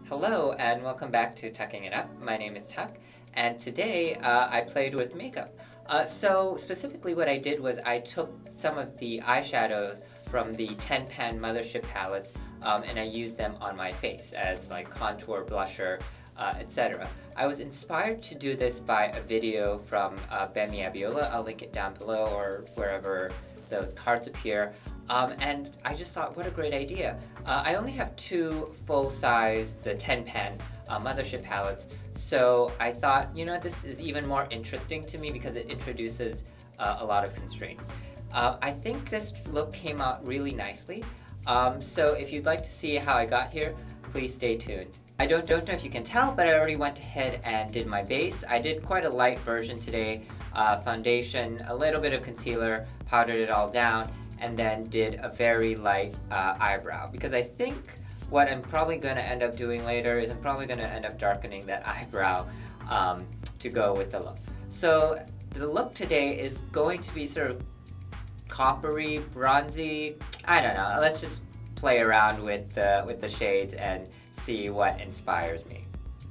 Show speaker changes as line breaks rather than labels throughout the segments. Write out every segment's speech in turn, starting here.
Hello and welcome back to Tucking It Up. My name is Tuck, and today I played with makeup. So specifically what I did was I took some of the eyeshadows from the 10-pan Mothership palettes and I used them on my face as like contour, blusher, etc. I was inspired to do this by a video from Bemi Abiola. I'll link it down below or wherever those cards appear. And I just thought, what a great idea. I only have two full-size, the 10-pan Mothership palettes, so I thought, you know, this is even more interesting to me because it introduces a lot of constraints. I think this look came out really nicely, so if you'd like to see how I got here, please stay tuned. I don't know if you can tell, but I already went ahead and did my base. I did quite a light version today, foundation, a little bit of concealer, powdered it all down, and then did a very light eyebrow, because I think what I'm probably going to end up doing later is I'm probably going to end up darkening that eyebrow to go with the look. So the look today is going to be sort of coppery, bronzy, I don't know, let's just play around with the shades and see what inspires me.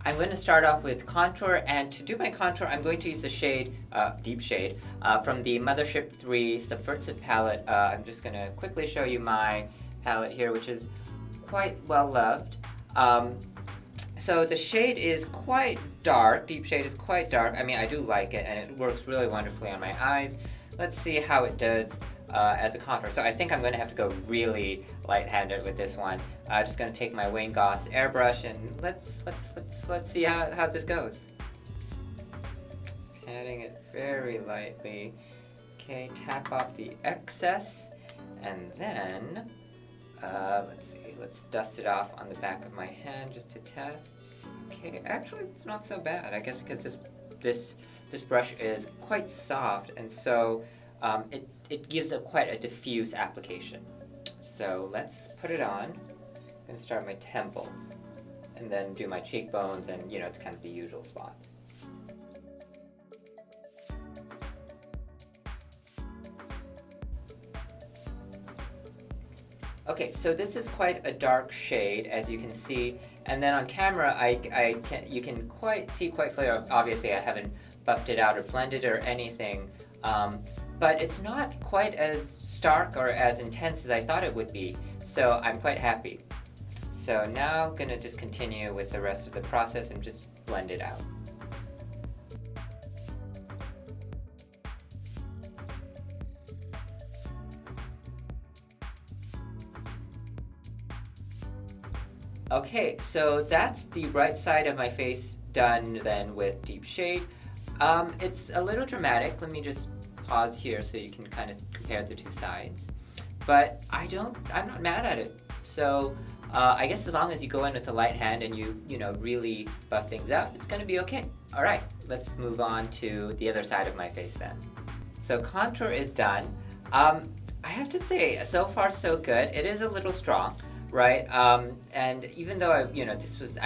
I'm going to start off with contour, and to do my contour I'm going to use the shade, deep shade, from the Mothership III Subversive palette. I'm just going to quickly show you my palette here, which is quite well loved. So the shade is quite dark, deep shade is quite dark. I mean, I do like it and it works really wonderfully on my eyes. Let's see how it does as a contour. So I think I'm going to have to go really light-handed with this one. Just going to take my Wayne Goss airbrush and let's see how this goes. Patting it very lightly. Okay, tap off the excess, and then let's see. Let's dust it off on the back of my hand just to test. Okay, actually it's not so bad. I guess because this brush is quite soft, and so it gives quite a diffuse application. So let's put it on. I'm going to start my temples and then do my cheekbones, and you know, it's kind of the usual spots. Okay, so this is quite a dark shade, as you can see, and then on camera you can see quite clear. Obviously I haven't buffed it out or blended or anything, but it's not quite as stark or as intense as I thought it would be, so I'm quite happy. So now I'm going to just continue with the rest of the process and just blend it out. Okay, so that's the right side of my face done then with deep shade. It's a little dramatic. Let me just pause here so you can kind of compare the two sides. But I'm not mad at it. So I guess as long as you go in with a light hand and you know, really buff things out, it's going to be okay. All right, let's move on to the other side of my face then. So contour is done. I have to say, so far so good. It is a little strong, right? And even though I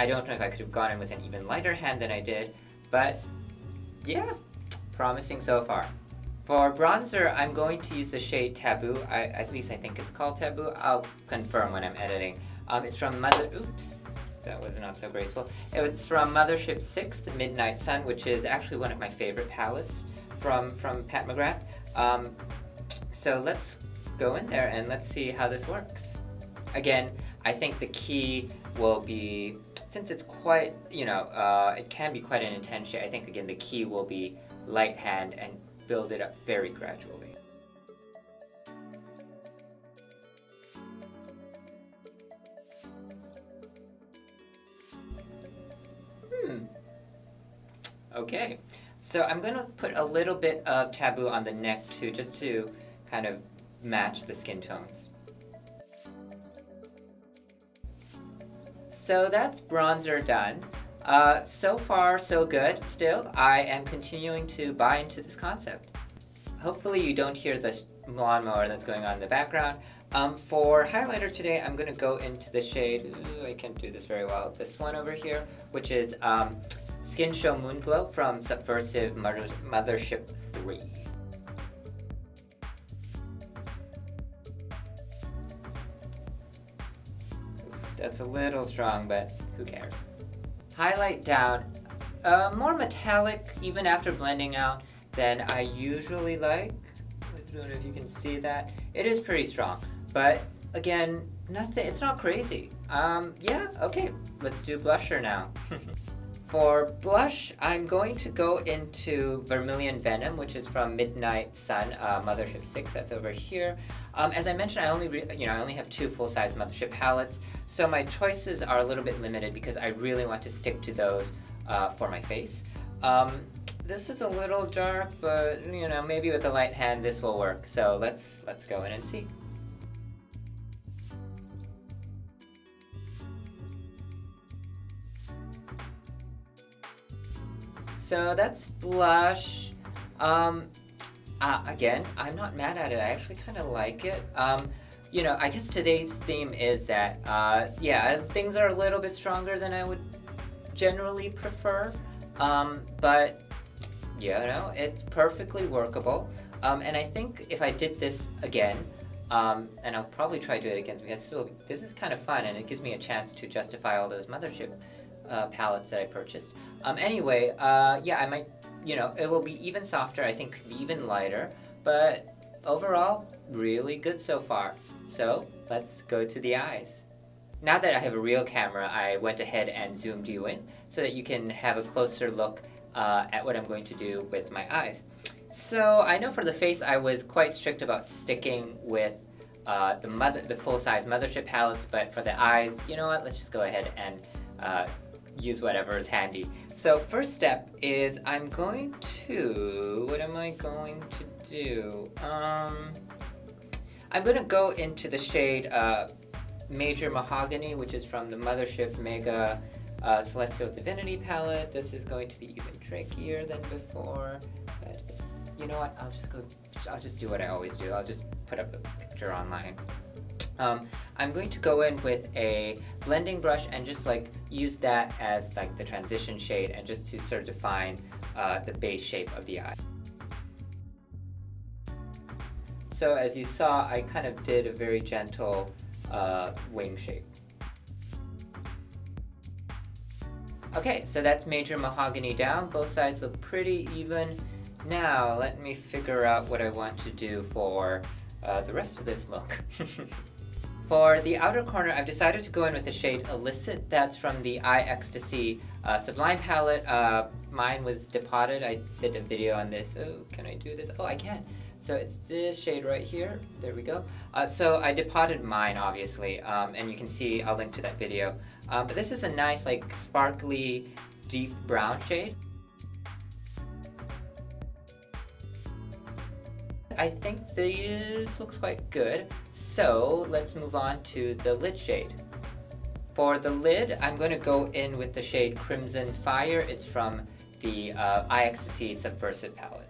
don't know if I could have gone in with an even lighter hand than I did, but yeah, promising so far. For bronzer, I'm going to use the shade Taboo. At least I think it's called Taboo. I'll confirm when I'm editing. It's from oops, that was not so graceful. It's from Mothership VI, Midnight Sun, which is actually one of my favorite palettes from Pat McGrath. So let's go in there and let's see how this works. Again, I think the key will be, since it's quite, it can be quite an intense shade, I think again the key will be light hand and build it up very gradually. Okay, so I'm going to put a little bit of Taboo on the neck too, just to kind of match the skin tones. So that's bronzer done. So far so good. Still, I am continuing to buy into this concept. Hopefully you don't hear the lawnmower that's going on in the background. For highlighter today, I'm going to go into the shade, I can't do this very well, this one over here, which is Skinshow Moonglow from Subversive Mothership III. That's a little strong, but who cares? Highlight down, more metallic even after blending out than I usually like. I don't know if you can see that. It is pretty strong, but again, nothing, it's not crazy. Yeah, okay, let's do blusher now. For blush, I'm going to go into Vermillion Venom, which is from Midnight Sun, Mothership VI, that's over here. As I mentioned, I only have 2 full-size Mothership palettes, so my choices are a little bit limited because I really want to stick to those for my face. This is a little dark, but you know, maybe with a light hand this will work. So let's go in and see. So that's blush. Again, I'm not mad at it. I actually kind of like it. You know, I guess today's theme is that, yeah, things are a little bit stronger than I would generally prefer. But, you know, it's perfectly workable. And I think if I did this again, and I'll probably try to do it again because still, this is kind of fun and it gives me a chance to justify all those Mothership palettes that I purchased. Anyway, yeah, I might, you know, it will be even softer, I think even lighter, but overall, really good so far. So, let's go to the eyes. Now that I have a real camera, I went ahead and zoomed you in so that you can have a closer look at what I'm going to do with my eyes. So, I know for the face I was quite strict about sticking with the full-size Mothership palettes, but for the eyes, you know what, let's just go ahead and use whatever is handy. So first step is I'm going to, what am I going to do? I'm going to go into the shade Major Mahogany, which is from the Mothership Mega Celestial Divinity palette. This is going to be even trickier than before. But you know what, I'll just do what I always do. I'll just put up a picture online. I'm going to go in with a blending brush and just like use that as like the transition shade and just to sort of define the base shape of the eye. So as you saw, I kind of did a very gentle wing shape. Okay, so that's Major Mahogany down. Both sides look pretty even. Now let me figure out what I want to do for the rest of this look. For the outer corner, I've decided to go in with the shade Illicit. That's from the Ecstasy Sublime palette. Mine was depotted. I did a video on this. Oh, can I do this? Oh, I can. So it's this shade right here. There we go. So I depotted mine, obviously, and you can see, I'll link to that video. But this is a nice, like, sparkly, deep brown shade. I think this looks quite good, so let's move on to the lid shade. For the lid, I'm going to go in with the shade Crimson Fire. It's from the Ecstasy Subversive palette.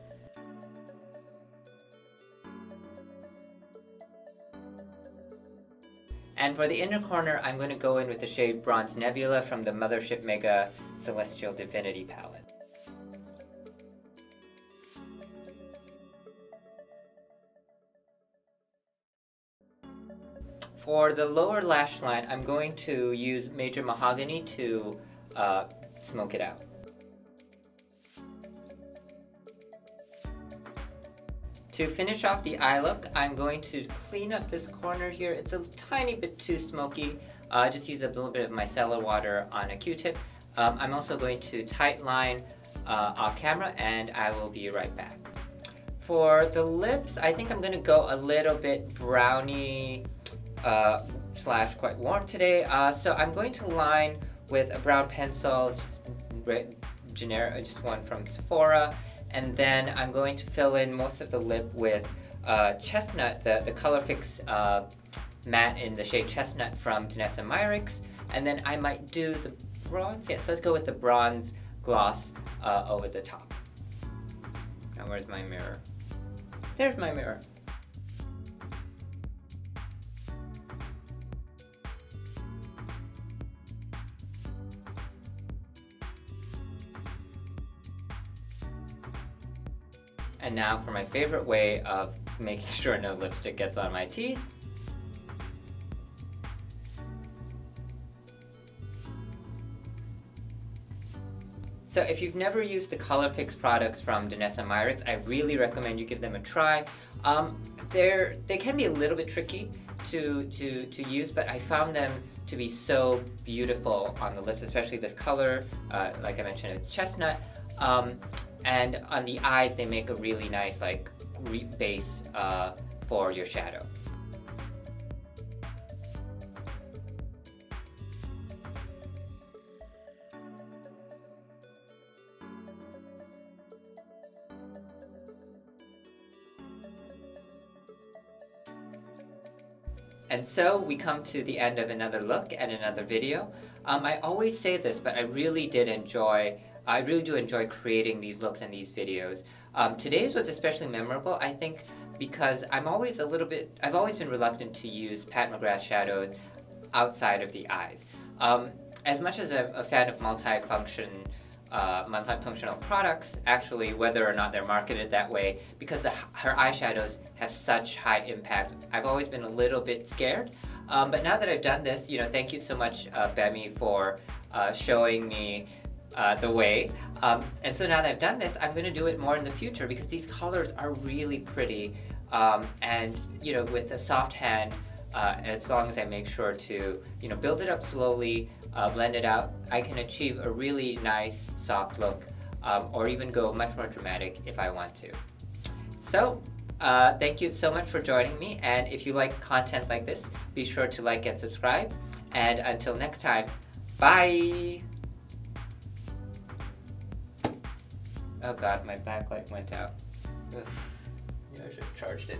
And for the inner corner, I'm going to go in with the shade Bronze Nebula from the Mothership Mega Celestial Divinity palette. For the lower lash line, I'm going to use Major Mahogany to smoke it out. To finish off the eye look, I'm going to clean up this corner here. It's a tiny bit too smoky. Just use a little bit of micellar water on a Q-tip. I'm also going to tight line off camera, and I will be right back. For the lips, I think I'm going to go a little bit browny slash quite warm today. So I'm going to line with a brown pencil, just generic, just one from Sephora. And then I'm going to fill in most of the lip with Chestnut, the Colorfix matte in the shade Chestnut from Danessa Myricks. And then I might do the bronze. Yes, let's go with the bronze gloss over the top. Now where's my mirror? There's my mirror. And now for my favorite way of making sure no lipstick gets on my teeth. So if you've never used the Colorfix products from Danessa Myricks, I really recommend you give them a try. They can be a little bit tricky to use, but I found them to be so beautiful on the lips, especially this color. Like I mentioned, it's chestnut. And on the eyes, they make a really nice like base for your shadow. And so we come to the end of another look and another video. I always say this, but I really do enjoy creating these looks and these videos. Today's was especially memorable, I think, because I've always been reluctant to use Pat McGrath shadows outside of the eyes. As much as I'm a fan of multifunctional products, actually, whether or not they're marketed that way, because her eyeshadows have such high impact, I've always been a little bit scared. But now that I've done this, thank you so much, Bemi, for showing me the way. And so now that I've done this, I'm going to do it more in the future because these colors are really pretty. And with a soft hand, as long as I make sure to build it up slowly, blend it out, I can achieve a really nice soft look, or even go much more dramatic if I want to. So thank you so much for joining me, and if you like content like this, be sure to like and subscribe, and until next time, bye! Oh god, my backlight went out. Ugh. I should have charged it.